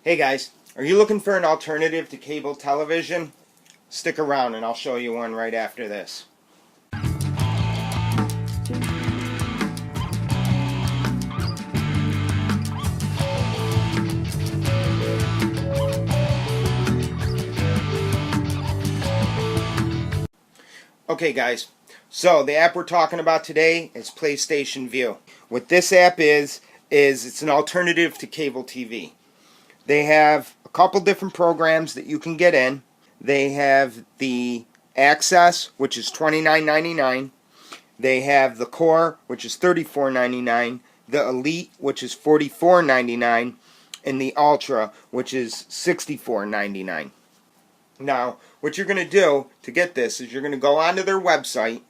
Hey guys, are you looking for an alternative to cable television? Stick around and I'll show you one right after this. Okay guys, so the app we're talking about today is PlayStation Vue. What this app is it's an alternative to cable TV. They have a couple different programs that you can get in. They have the Access, which is $29.99. They have the Core, which is $34.99. The Elite, which is $44.99. And the Ultra, which is $64.99. Now, what you're going to do to get this is you're going to go onto their website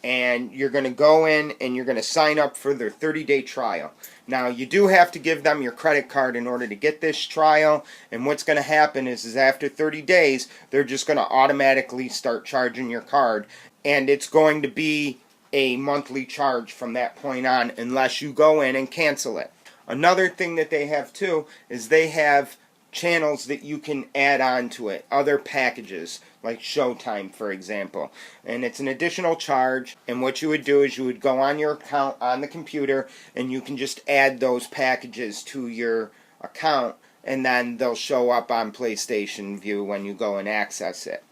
and you're going to go in and you're going to sign up for their 30-day trial. Now, you do have to give them your credit card in order to get this trial, and what's going to happen is after 30 days, they're just going to automatically start charging your card, and it's going to be a monthly charge from that point on unless you go in and cancel it. Another thing that they have too is they have channels that you can add on to it, other packages like Showtime, for example, and it's an additional charge. And what you would do is you would go on your account on the computer and you can just add those packages to your account, and then they'll show up on PlayStation Vue when you go and access it.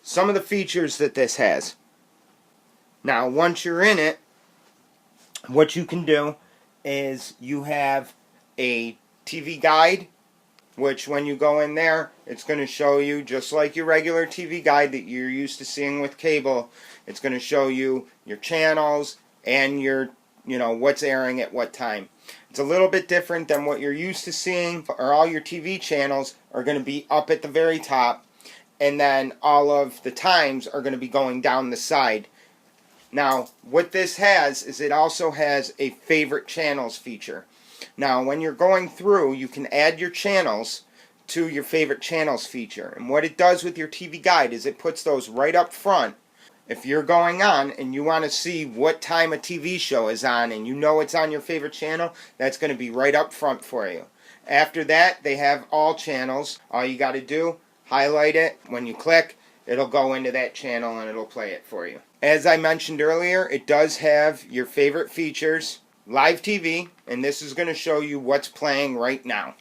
Some of the features that this has. Now, once you're in it, what you can do is you have a TV guide, which when you go in there, it's going to show you, just like your regular TV guide that you're used to seeing with cable, it's going to show you your channels and your, what's airing at what time. It's a little bit different than what you're used to seeing, or all your TV channels are going to be up at the very top, and then all of the times are going to be going down the side. Now, what this has is it also has a favorite channels feature. Now, when you're going through, you can add your channels to your favorite channels feature. And what it does with your TV guide is it puts those right up front. If you're going on and you want to see what time a TV show is on and you know it's on your favorite channel, that's going to be right up front for you. After that, they have all channels. All you got to do, highlight it. When you click, it'll go into that channel and it'll play it for you. As I mentioned earlier, it does have your favorite features. Live TV, and this is going to show you what's playing right now.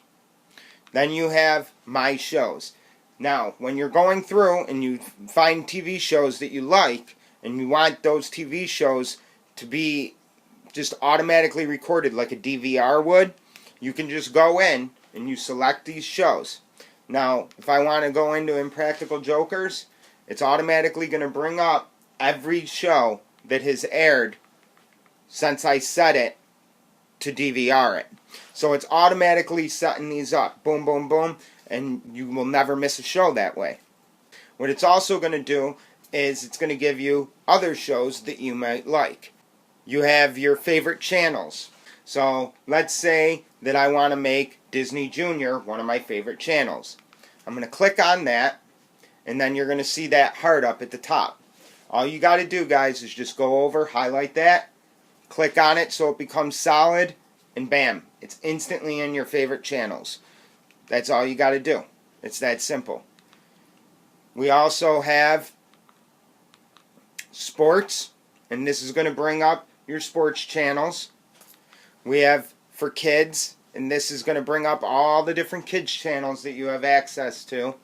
Then you have My Shows. Now, when you're going through and you find TV shows that you like, and you want those TV shows to be just automatically recorded like a DVR would, you can just go in and you select these shows. Now, if I want to go into Impractical Jokers, it's automatically going to bring up every show that has aired since I set it to DVR it. So it's automatically setting these up. Boom, boom, boom. And you will never miss a show that way. What it's also going to do is it's going to give you other shows that you might like. You have your favorite channels. So let's say that I want to make Disney Junior one of my favorite channels. I'm going to click on that, and then you're going to see that heart up at the top. All you got to do, guys, is just go over, highlight that, click on it so it becomes solid, and bam, it's instantly in your favorite channels. That's all you got to do. It's that simple. We also have sports, and this is going to bring up your sports channels. We have for kids, and this is going to bring up all the different kids channels that you have access to.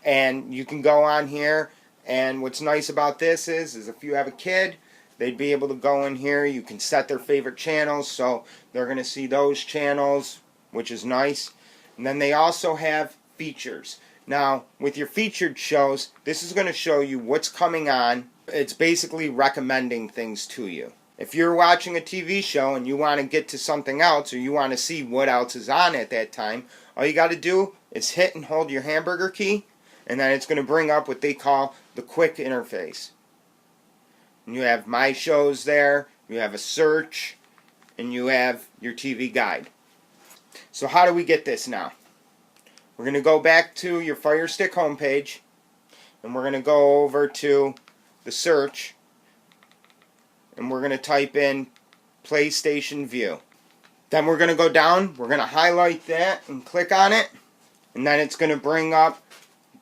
And you can go on here, and what's nice about this is if you have a kid, they'd be able to go in here. You can set their favorite channels, so they're going to see those channels, which is nice. And then they also have features. Now, with your featured shows, this is going to show you what's coming on. It's basically recommending things to you. If you're watching a TV show and you want to get to something else, or you want to see what else is on at that time, all you got to do is hit and hold your hamburger key, and then it's going to bring up what they call the quick interface. And you have My Shows there, you have a search, and you have your TV guide. So how do we get this now? We're going to go back to your firestick homepage, and we're going to go over to the search, and we're going to type in PlayStation Vue. Then we're going to go down, we're going to highlight that and click on it, and then it's going to bring up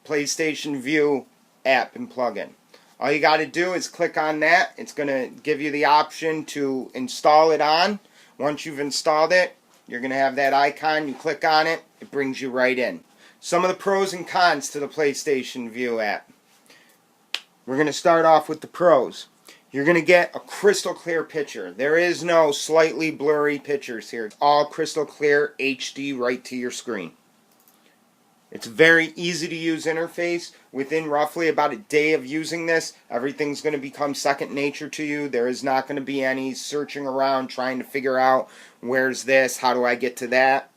PlayStation View app and plugin. All you got to do is click on that. It's going to give you the option to install it on. Once you've installed it, you're going to have that icon. You click on it, it brings you right in. Some of the pros and cons to the PlayStation View app. We're going to start off with the pros. You're going to get a crystal clear picture. There is no slightly blurry pictures here. It's all crystal clear HD right to your screen. It's a very easy to use interface. Within roughly about a day of using this, everything's going to become second nature to you. There is not going to be any searching around trying to figure out where's this, how do I get to that.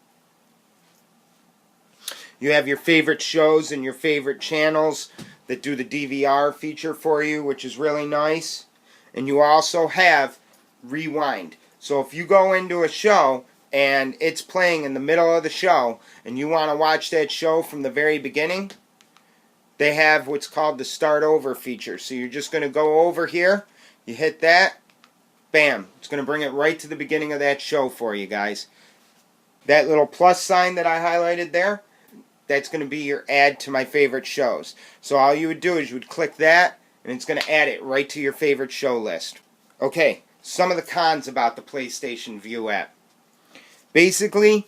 You have your favorite shows and your favorite channels that do the DVR feature for you, which is really nice. And you also have rewind. So if you go into a show and it's playing in the middle of the show and you want to watch that show from the very beginning, they have what's called the start over feature. So you're just going to go over here, you hit that, bam, it's going to bring it right to the beginning of that show for you guys. That little plus sign that I highlighted there, that's going to be your add to my favorite shows. So all you would do is you would click that and it's going to add it right to your favorite show list. Okay, some of the cons about the PlayStation View app. Basically,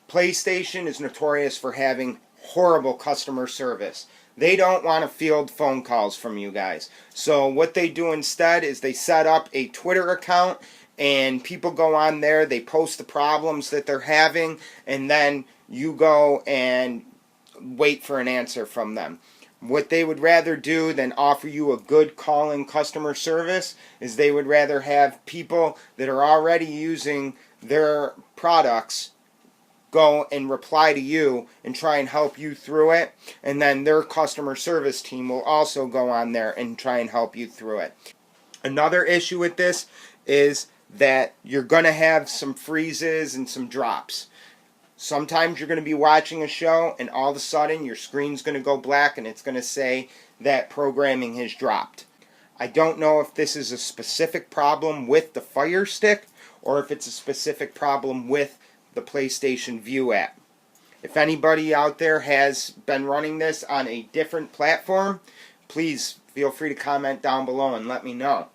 PlayStation is notorious for having horrible customer service. They don't want to field phone calls from you guys. So what they do instead is they set up a Twitter account and people go on there, they post the problems that they're having, and then you go and wait for an answer from them. What they would rather do than offer you a good calling customer service is they would rather have people that are already using their products go and reply to you and try and help you through it, and then their customer service team will also go on there and try and help you through it. Another issue with this is that you're going to have some freezes and some drops. Sometimes you're going to be watching a show and all of a sudden your screen's going to go black and it's going to say that programming has dropped. I don't know if this is a specific problem with the Fire Stick or if it's a specific problem with the PlayStation View app. If anybody out there has been running this on a different platform, please feel free to comment down below and let me know.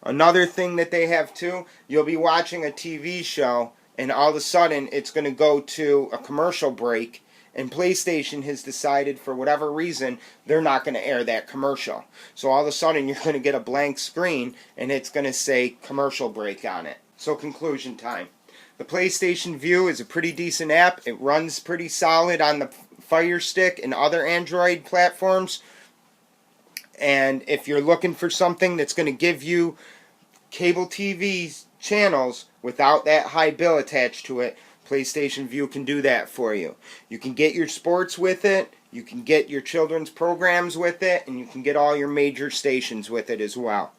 Another thing that they have too, you'll be watching a TV show and all of a sudden it's going to go to a commercial break and PlayStation has decided for whatever reason they're not going to air that commercial. So all of a sudden you're going to get a blank screen and it's going to say commercial break on it. So conclusion time. The PlayStation View is a pretty decent app. It runs pretty solid on the Fire Stick and other Android platforms. And if you're looking for something that's going to give you cable TV channels without that high bill attached to it, PlayStation View can do that for you. You can get your sports with it, you can get your children's programs with it, and you can get all your major stations with it as well.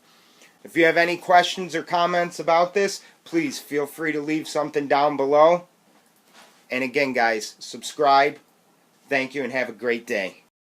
If you have any questions or comments about this, please feel free to leave something down below. And again, guys, subscribe. Thank you and have a great day.